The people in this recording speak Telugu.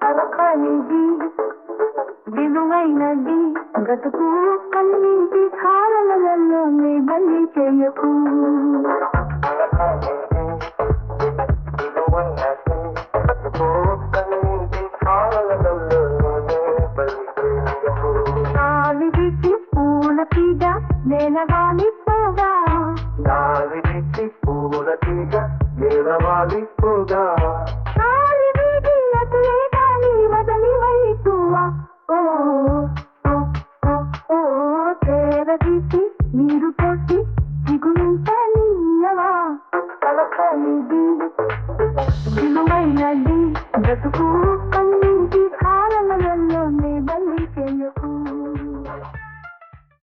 అరపనిది విలువైనది బ్రతుకు కన్నీటి కారణలలోనే బలి చేయకు. నాలికి పూల తీగ నేలవాలిపోగా, నాలికి పూల తీగ నేలవాలిపోగా, నాలికి అతులే గాలి వదలి వైపువా. ఓ చేరదీసి నీరు పోసి